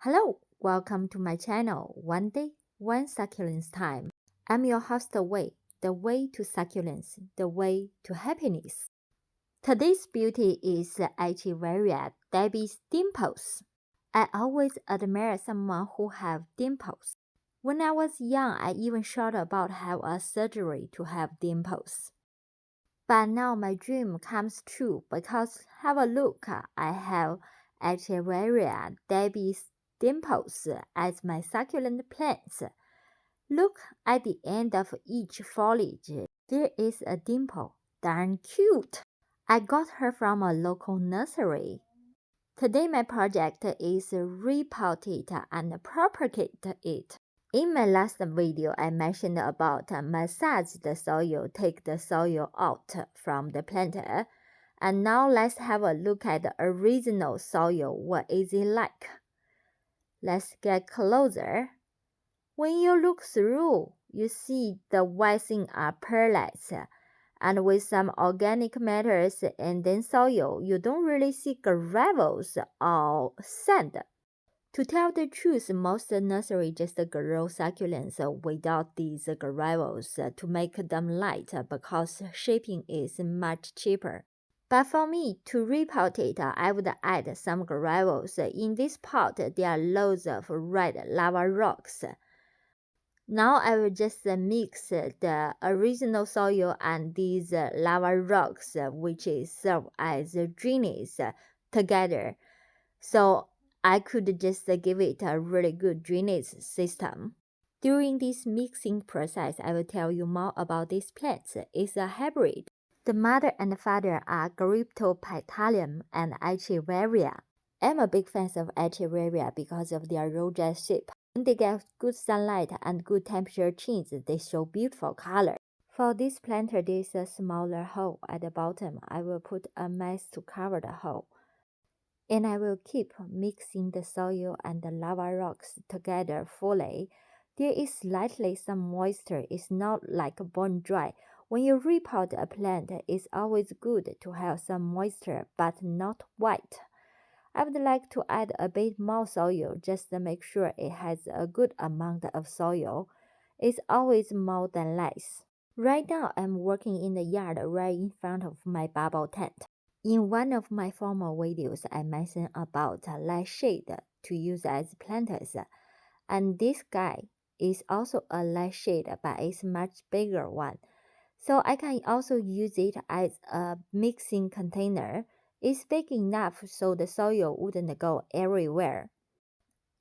Hello, welcome to my channel. One day, one succulents time. I'm your host Wei, the way to succulents, the way to happiness. Today's beauty is Echeveria Debbie's dimples. I always admire someone who have dimples. When I was young, I even thought about have a surgery to have dimples. But now my dream comes true because have a look, I have Echeveria Debbie's dimples as my succulent plants. Look at the end of each foliage. There is a dimple. Darn cute. I got her from a local nursery. Today my project is repot it and propagate it. In my last video, I mentioned about massage the soil, take the soil out from the planter. And now let's have a look at the original soil. What is it like? Let's get closer. When you look through, you see the white things are pearlite. And with some organic matters and then soil, you don't really see gravels or sand. To tell the truth, most nurseries just grow succulents without these gravels to make them light because shipping is much cheaper. But for me, to repot it, I would add some gravels. In this pot, there are loads of red lava rocks. Now I will just mix the original soil and these lava rocks, which is serve as drainage together. So I could just give it a really good drainage system. During this mixing process, I will tell you more about this plant. It's a hybrid. The mother and father are Graptopetalium and Echeveria. I'm a big fan of Echeveria because of their rosette shape. When they get good sunlight and good temperature change, they show beautiful color. For this planter, there is a smaller hole at the bottom. I will put a mesh to cover the hole. And I will keep mixing the soil and the lava rocks together fully. There is slightly some moisture. It's not like bone dry. When you repot a plant, it's always good to have some moisture, but not wet. I would like to add a bit more soil just to make sure it has a good amount of soil. It's always more than less. Right now, I'm working in the yard right in front of my bubble tent. In one of my former videos, I mentioned about light shade to use as planters, and this guy is also a light shade, but it's much bigger one. So I can also use it as a mixing container. It's big enough so the soil wouldn't go everywhere.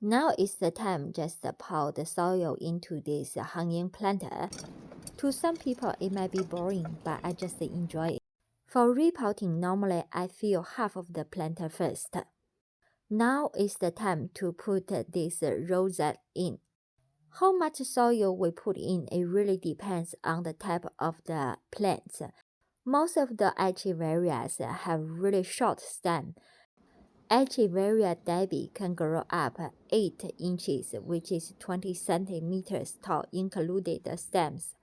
Now is the time just to pour the soil into this hanging planter. To some people it might be boring, but I just enjoy it. For repotting, normally I fill half of the planter first. Now is the time to put this rosette in. How much soil we put in, it really depends on the type of the plants. Most of the Echeverias have really short stem. Echeveria Debbie can grow up 8 inches, which is 20 centimeters tall, including the stems.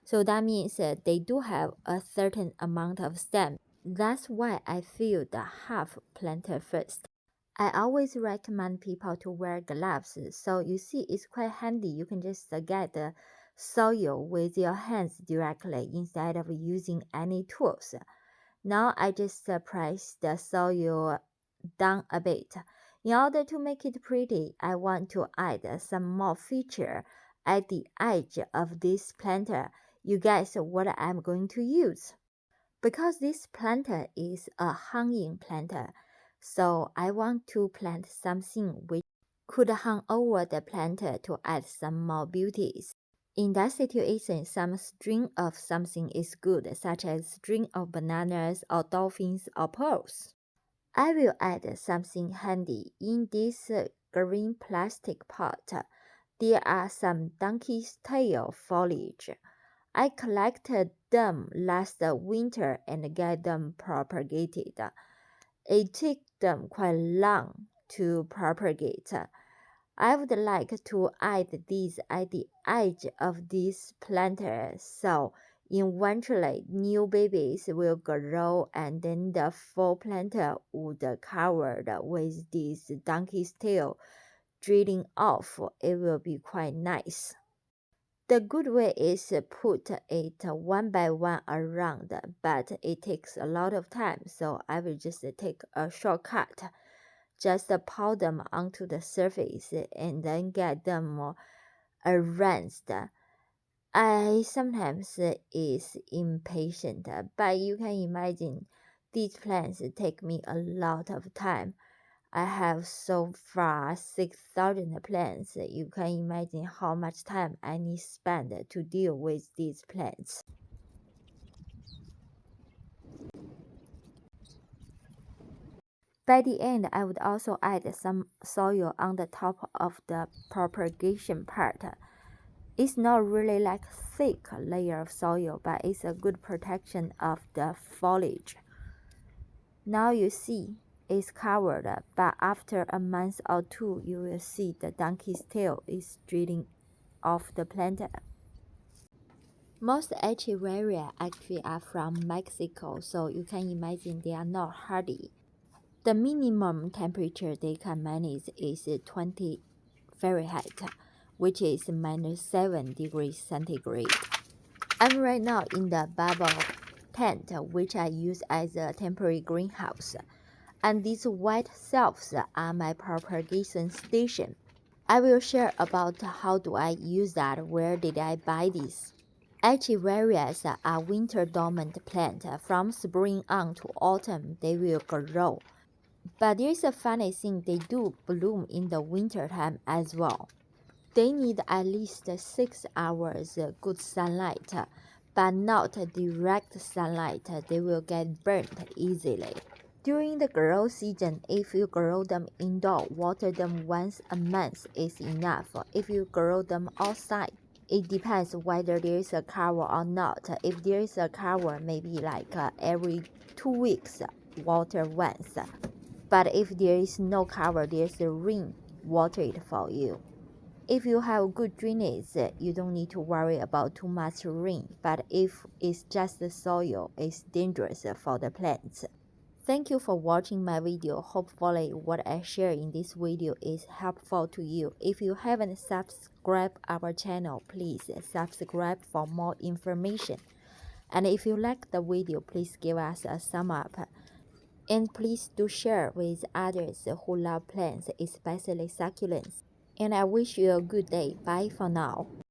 So that means they do have a certain amount of stem. That's why I fill the half planter first. I always recommend people to wear gloves, so you see it's quite handy. You can just get the soil with your hands directly instead of using any tools. Now I just press the soil down a bit. In order to make it pretty, I want to add some more feature at the edge of this planter. You guess what I'm going to use. Because this planter is a hanging planter, so I want to plant something which could hang over the planter to add some more beauties. In that situation, some string of something is good, such as string of bananas or dolphins or pearls. I will add something handy. In this green plastic pot, there are some donkey's tail foliage. I collected them last winter and get them propagated. It took them quite long to propagate. I would like to add these at the edge of this planter, so eventually new babies will grow and then the full planter would covered with this donkey's tail drilling off, it will be quite nice. The good way is to put it one by one around, but it takes a lot of time, so I will just take a shortcut. Just pour them onto the surface and then get them arranged. I sometimes is impatient, but you can imagine these plants take me a lot of time. I have so far 6,000 plants. You can imagine how much time I need to spend to deal with these plants. By the end, I would also add some soil on the top of the propagation part. It's not really like a thick layer of soil, but it's a good protection of the foliage. Now you see it's covered, but after a month or two, you will see the donkey's tail is drilling off the plant. Most Echeveria actually are from Mexico, so you can imagine they are not hardy. The minimum temperature they can manage is 20 Fahrenheit, which is -7 degrees centigrade. I'm right now in the bubble tent, which I use as a temporary greenhouse, and these white shelves are my propagation station. I will share about how do I use that, where did I buy this. Echeverias are winter dormant plant. From spring on to autumn, they will grow. But there's a funny thing, they do bloom in the winter time as well. They need at least 6 hours good sunlight, but not direct sunlight. They will get burnt easily. During the grow season, if you grow them indoor, water them once a month is enough. If you grow them outside, it depends whether there is a cover or not. If there is a cover, maybe like every 2 weeks, water once. But if there is no cover, there's a rain, water it for you. If you have good drainage, you don't need to worry about too much rain. But if it's just the soil, it's dangerous for the plants. Thank you for watching my video. Hopefully what I share in this video is helpful to you. If you haven't subscribed our channel, please subscribe for more information. And if you like the video, please give us a thumb up. And please do share with others who love plants, especially succulents. And I wish you a good day. Bye for now.